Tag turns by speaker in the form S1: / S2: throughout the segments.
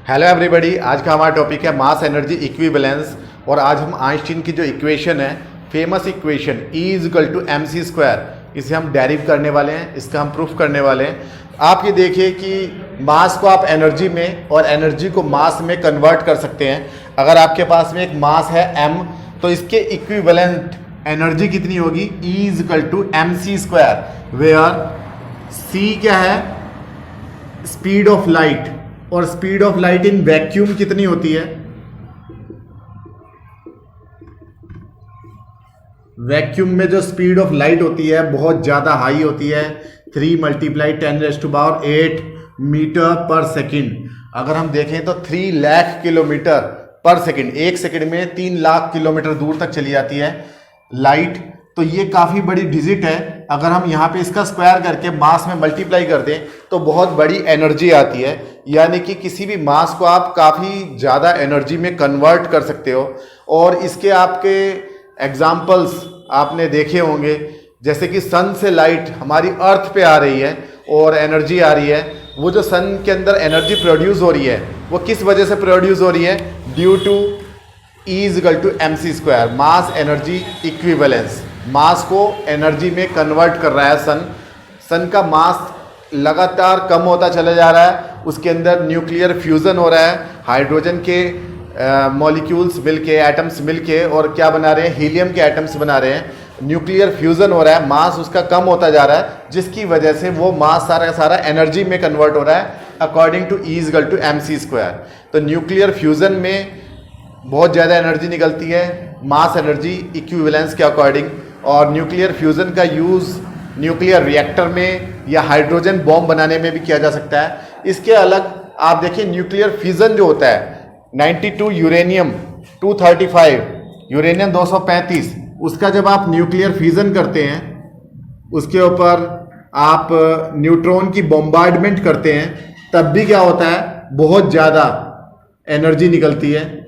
S1: Hello everybody, आज का हमारा टॉपिक है मास एनर्जी इक्विवेलेंस। और आज हम आइंस्टीन की जो इक्वेशन है, फेमस इक्वेशन E = mc², इसे हम डेरिव करने वाले हैं, इसका हम प्रूफ करने वाले हैं। आप ये देखिए कि मास को आप एनर्जी में और एनर्जी को मास में कन्वर्ट कर सकते हैं। अगर आपके पास में एक मास है m, तो इसके इक्विवेलेंट एनर्जी कितनी होगी? E = mc², वेयर c क्या है? स्पीड ऑफ लाइट, और speed of light in vacuum कितनी होती है? वैक्यूम में जो स्पीड ऑफ लाइट होती है बहुत ज़्यादा हाई होती है, 3 × 10⁸ मीटर पर सेकंड। अगर हम देखें तो 3 लाख किलोमीटर पर सेकंड, एक सेकंड में 3 लाख किलोमीटर दूर तक चली जाती है लाइट। तो ये काफ़ी बड़ी डिजिट है। अगर हम यहाँ पे इसका स्क्वायर करके मास में मल्टीप्लाई कर दें तो बहुत बड़ी एनर्जी आती है। यानी कि किसी भी मास को आप काफ़ी ज़्यादा एनर्जी में कन्वर्ट कर सकते हो। और इसके आपके एग्जाम्पल्स आपने देखे होंगे, जैसे कि सन से लाइट हमारी अर्थ पे आ रही है और एनर्जी आ रही है। वो जो सन के अंदर एनर्जी प्रोड्यूस हो रही है वो किस वजह से प्रोड्यूस हो रही है? Due to E = mc², mass energy equivalence. Mass को एनर्जी में कन्वर्ट कर रहा है सन का मास लगातार कम होता चला जा रहा है। उसके अंदर न्यूक्लियर फ्यूज़न हो रहा है, हाइड्रोजन के मॉलिक्यूल्स मिलके, एटम्स मिलके, और क्या बना रहे हैं? हीलियम के एटम्स बना रहे हैं। न्यूक्लियर फ्यूज़न हो रहा है, मास उसका कम होता जा रहा है, जिसकी वजह से वो मास सारा एनर्जी में कन्वर्ट हो रहा है अकॉर्डिंग टू E = mc²। तो न्यूक्लियर फ्यूज़न में बहुत ज़्यादा एनर्जी निकलती है मास एनर्जी इक्विवेलेंस के अकॉर्डिंग। और न्यूक्लियर फ्यूज़न का यूज़ न्यूक्लियर रिएक्टर में या हाइड्रोजन बॉम्ब बनाने में भी किया जा सकता है। इसके अलग आप देखिए न्यूक्लियर फ्यूज़न जो होता है, 92 यूरेनियम 235, यूरेनियम 235, उसका जब आप न्यूक्लियर फ्यूज़न करते हैं, उसके ऊपर आप न्यूट्रॉन की बॉम्बार्डमेंट करते हैं, तब भी क्या होता है? बहुत ज़्यादा एनर्जी निकलती है।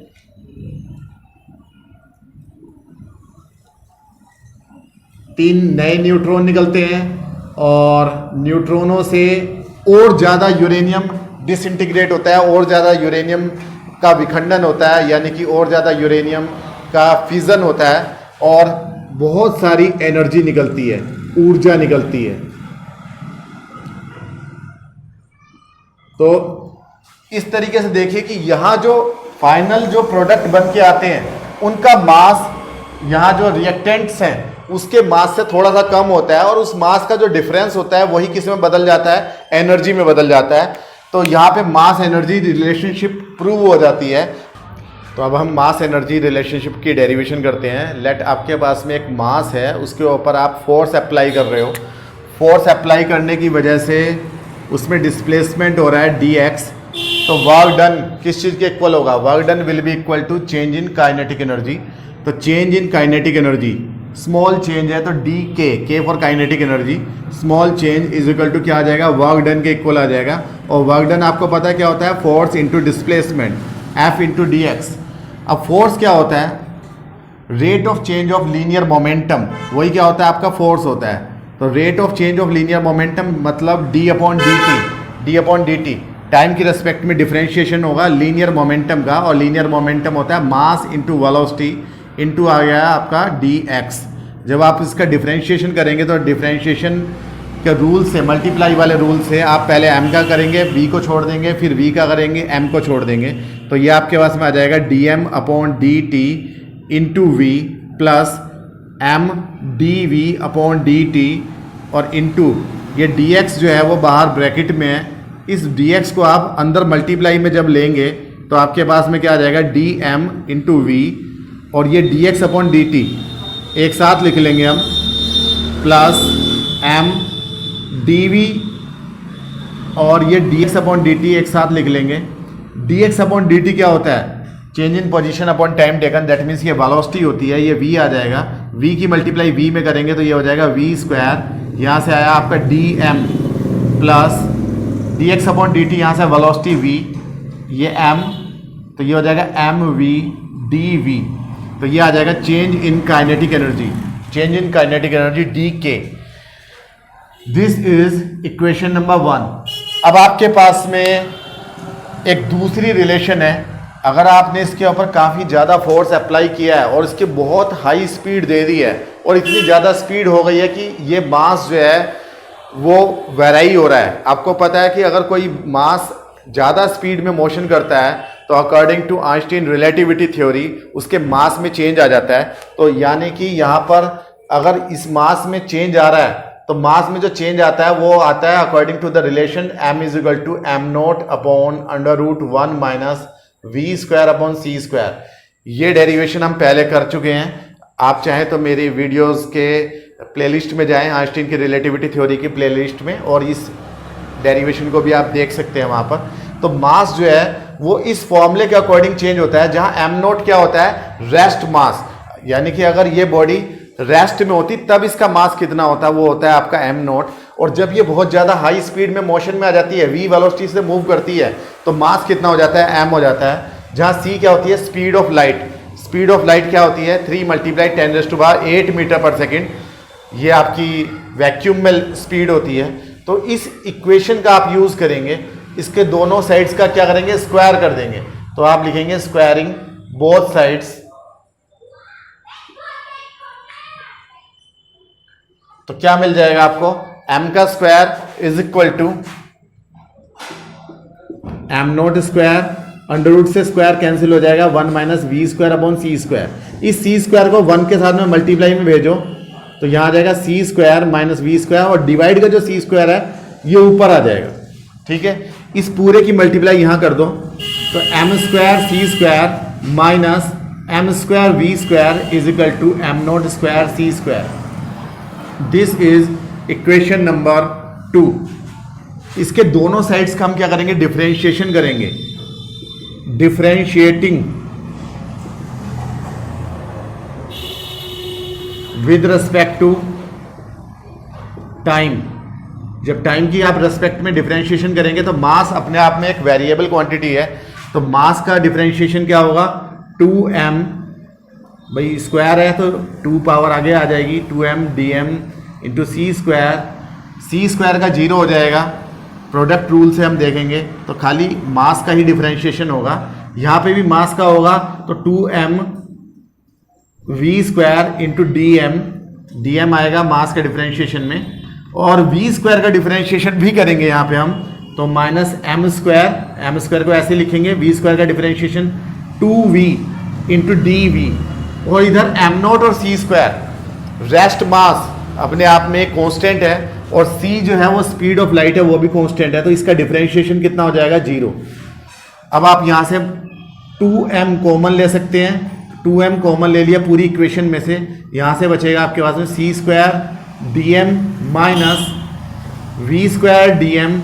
S1: 3 नए न्यूट्रॉन निकलते हैं और न्यूट्रॉनों से और ज़्यादा यूरेनियम डिसइंटीग्रेट होता है, और ज़्यादा यूरेनियम का विखंडन होता है, यानी कि और ज़्यादा यूरेनियम का फिजन होता है, और बहुत सारी एनर्जी निकलती है, ऊर्जा निकलती है। तो इस तरीके से देखिए कि यहाँ जो फाइनल जो प्रोडक्ट बन के आते हैं उनका मास, यहाँ जो रिएक्टेंट्स हैं उसके मास से थोड़ा सा कम होता है, और उस मास का जो डिफरेंस होता है वही किस में बदल जाता है? एनर्जी में बदल जाता है। तो यहाँ पे मास एनर्जी रिलेशनशिप प्रूव हो जाती है। तो अब हम मास एनर्जी रिलेशनशिप की डेरिवेशन करते हैं। लेट आपके पास में एक मास है, उसके ऊपर आप फोर्स अप्लाई कर रहे हो। फोर्स अप्लाई करने की वजह से उसमें डिस्प्लेसमेंट हो रहा है dx। तो वर्क डन किस चीज़ के इक्वल होगा? Work done will be equal to change in kinetic energy. तो change in kinetic energy, small change है तो k for kinetic energy, small change is equal to क्या आ जाएगा? वर्क डन के इक्वल आ जाएगा। और वर्क डन आपको पता है क्या होता है? Force into displacement, F × dx। अब फोर्स क्या होता है? Rate of change of linear momentum, वही क्या होता है? आपका फोर्स होता है। तो rate of change of linear momentum मतलब d/dt टाइम की रेस्पेक्ट में डिफरेंशिएशन होगा लीनियर मोमेंटम का, और लीनियर मोमेंटम होता है मास इंटू वेलोसिटी इंटू आ गया आपका dx। जब आप इसका डिफरेंशिएशन करेंगे तो डिफरेंशिएशन के रूल से, मल्टीप्लाई वाले रूल से, आप पहले m का करेंगे, v को छोड़ देंगे, फिर v का करेंगे, m को छोड़ देंगे। तो ये आपके पास में आ जाएगा dm/dt into v plus m dv/dt, और इंटू ये dx जो है वो बाहर ब्रैकेट में है। इस dx को आप अंदर मल्टीप्लाई में जब लेंगे तो आपके पास में क्या आ जाएगा? dm इंटू v, और ये dx/dt एक साथ लिख लेंगे हम, प्लस m dv, और ये dx/dt एक साथ लिख लेंगे। dx/dt क्या होता है? Change in position upon time taken, that means ये वेलोसिटी होती है, ये v आ जाएगा। v की मल्टीप्लाई v में करेंगे तो ये हो जाएगा v², यहाँ से आया आपका dm प्लस dx/dt, यहाँ से वेलोसिटी v, ये m, तो ये हो जाएगा mv dv। तो ये आ जाएगा change in kinetic energy, change in kinetic energy dk। This is equation number 1। अब आपके पास में एक दूसरी रिलेशन है, अगर आपने इसके ऊपर काफ़ी ज़्यादा फोर्स अप्लाई किया है और इसके बहुत हाई स्पीड दे दी है और इतनी ज़्यादा स्पीड हो गई है कि ये मास जो है वो वेराई हो रहा है। आपको पता है कि अगर कोई मास ज़्यादा स्पीड में मोशन करता है तो according to Einstein relativity theory उसके मास में चेंज आ जाता है। तो यानी कि यहाँ पर अगर इस मास में चेंज आ रहा है तो मास में जो चेंज आता है वो आता है according to the relation m is equal to m not upon under root 1 minus v square upon c square. ये डेरिवेशन हम पहले कर चुके हैं। आप चाहें तो मेरी वीडियोस के प्लेलिस्ट में जाएं, आइंस्टीन की रिलेटिविटी थ्योरी की प्लेलिस्ट में, और इस डेरिवेशन को भी आप देख सकते हैं वहाँ पर। तो मास जो है वो इस फॉर्मूले के अकॉर्डिंग चेंज होता है, जहाँ m नॉट क्या होता है, रेस्ट मास, यानी कि अगर ये बॉडी रेस्ट में होती तब इसका मास कितना होता है, वो होता है आपका m नॉट। और जब ये बहुत ज़्यादा हाई स्पीड में मोशन में आ जाती है, v वेलोसिटी से मूव करती है, तो मास कितना हो जाता है, m हो जाता है। जहाँ c क्या होती है, speed of light. Speed of light क्या होती है, 3 × 10⁸ मीटर पर सेकेंड। ये आपकी वैक्यूम में स्पीड होती है। तो इस इक्वेशन का आप यूज़ करेंगे, इसके दोनों साइड्स का क्या करेंगे, स्क्वायर कर देंगे। तो आप लिखेंगे स्क्वायरिंग बोथ साइड्स, तो क्या मिल जाएगा आपको, m का square is equal to m not square, under root से स्क्वायर कैंसिल हो जाएगा, 1 minus v square upon c square. इस सी स्क्वायर को 1 के साथ में मल्टीप्लाई में भेजो तो यहाँ आ जाएगा c square minus v square, और डिवाइड का जो सी स्क्वायर है ये ऊपर आ जाएगा। ठीक है, इस पूरे की मल्टीप्लाई यहाँ कर दो तो m square c square minus m square v square is equal to m not square c square. This is equation number 2। इसके दोनों साइड्स का हम क्या करेंगे, डिफरेंशिएशन करेंगे। Differentiating with respect to time. जब टाइम की आप रेस्पेक्ट में डिफरेंशिएशन करेंगे तो मास अपने आप में एक वेरिएबल क्वांटिटी है, तो मास का डिफरेंशिएशन क्या होगा, 2m, भाई स्क्वायर है तो 2 पावर आगे आ जाएगी, 2m dm इंटू सी स्क्वायर। सी स्क्वायर का 0 हो जाएगा, प्रोडक्ट रूल से हम देखेंगे तो खाली मास का ही डिफरेंशिएशन होगा। यहाँ पे भी मास का होगा तो 2m we square into dm आएगा मास के डिफरेंशिएशन में, और वी स्क्वायर का डिफरेंशिएशन भी करेंगे यहाँ पे हम, तो माइनस m स्क्वायर को ऐसे लिखेंगे, वी स्क्वायर का डिफरेंशिएशन 2v इंटू dv, और इधर m नॉट और c स्क्वायर रेस्ट मास अपने आप में कांस्टेंट है, और c जो है वो स्पीड ऑफ लाइट है वो भी कांस्टेंट है, तो इसका डिफरेंशिएशन कितना हो जाएगा, 0। अब आप यहाँ से 2m कॉमन ले सकते हैं, 2m कॉमन ले लिया पूरी इक्वेशन में से, यहाँ से बचेगा आपके पास में c square dm minus v square dm,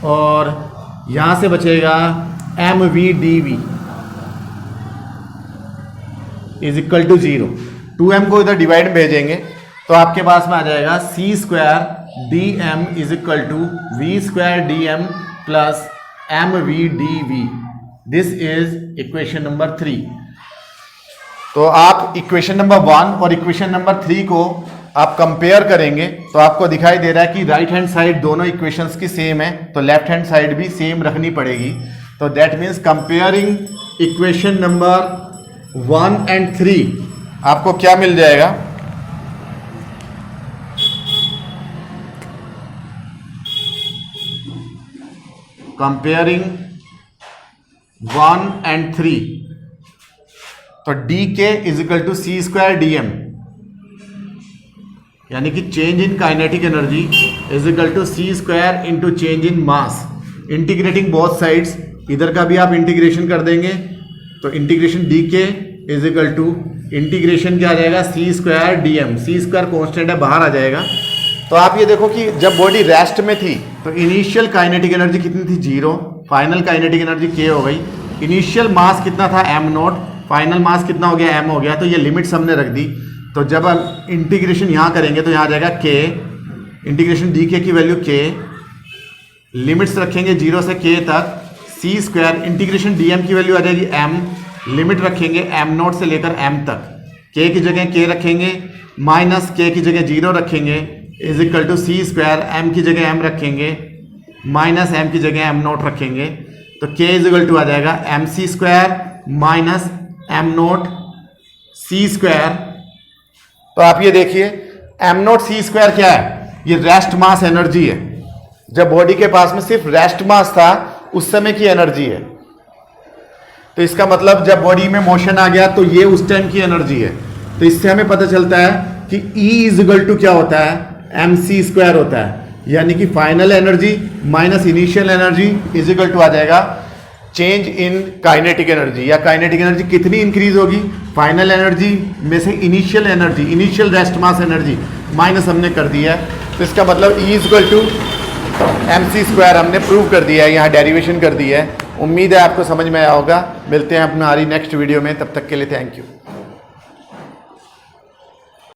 S1: और यहाँ से बचेगा mv dv is equal to 0। 2m को इधर डिवाइड में भेजेंगे तो आपके पास में आ जाएगा c square d m is equal to v square d m plus m v d v. This is equation number 3। तो आप इक्वेशन नंबर 1 और इक्वेशन नंबर 3 को आप कंपेयर करेंगे तो आपको दिखाई दे रहा है कि राइट हैंड साइड दोनों इक्वेशंस की सेम है, तो लेफ्ट हैंड साइड भी सेम रखनी पड़ेगी। तो that means comparing equation number 1 and 3 आपको क्या मिल जाएगा, कंपेयरिंग 1 एंड 3, तो d K is equal to c square d m, यानी कि change in kinetic energy is equal to c square into change in mass. Integrating both sides, इधर का भी आप इंटीग्रेशन कर देंगे तो integration d K is equal to integration क्या आ जाएगा, c square d m. C square constant है, बाहर आ जाएगा। तो आप ये देखो कि जब बॉडी रेस्ट में थी तो इनिशियल काइनेटिक एनर्जी कितनी थी, 0। फाइनल काइनेटिक एनर्जी के हो गई। इनिशियल मास कितना था, m नॉट। फाइनल मास कितना हो गया, m हो गया। तो ये लिमिट्स हमने रख दी। तो जब हम इंटीग्रेशन यहाँ करेंगे तो यहाँ आ जाएगा k, इंटीग्रेशन डी के की वैल्यू k, लिमिट्स रखेंगे 0 से k तक, सी स्क्वायर इंटीग्रेशन डी एम की वैल्यू आ जाएगी m, लिमिट रखेंगे m नॉट से लेकर m तक, k की जगह k रखेंगे, माइनस k की जगह 0 रखेंगे, is equal to c square, m की जगह m रखेंगे, माइनस m की जगह m नॉट रखेंगे। तो K इज इक्वल टू आ जाएगा mc² माइनस m0 c²। तो आप ये देखिए m0 c² क्या है, ये रेस्ट मास एनर्जी है। जब बॉडी के पास में सिर्फ रेस्ट मास था उस समय की एनर्जी है। तो इसका मतलब जब बॉडी में मोशन आ गया तो ये उस टाइम की एनर्जी है। तो इससे हमें पता चलता है कि E इज इक्वल टू क्या होता है, mc² होता है। यानी कि final energy minus initial energy is equal to आ जाएगा चेंज इन काइनेटिक एनर्जी, या काइनेटिक एनर्जी कितनी इंक्रीज होगी, फाइनल एनर्जी में से initial energy, initial rest mass energy minus हमने कर दिया है। तो इसका मतलब E is equal to mc² हमने प्रूव कर दिया है, यहाँ डेरिवेशन कर दी है। उम्मीद है आपको समझ में आया होगा। मिलते हैं अपना नेक्स्ट वीडियो में, तब तक के लिए थैंक यू।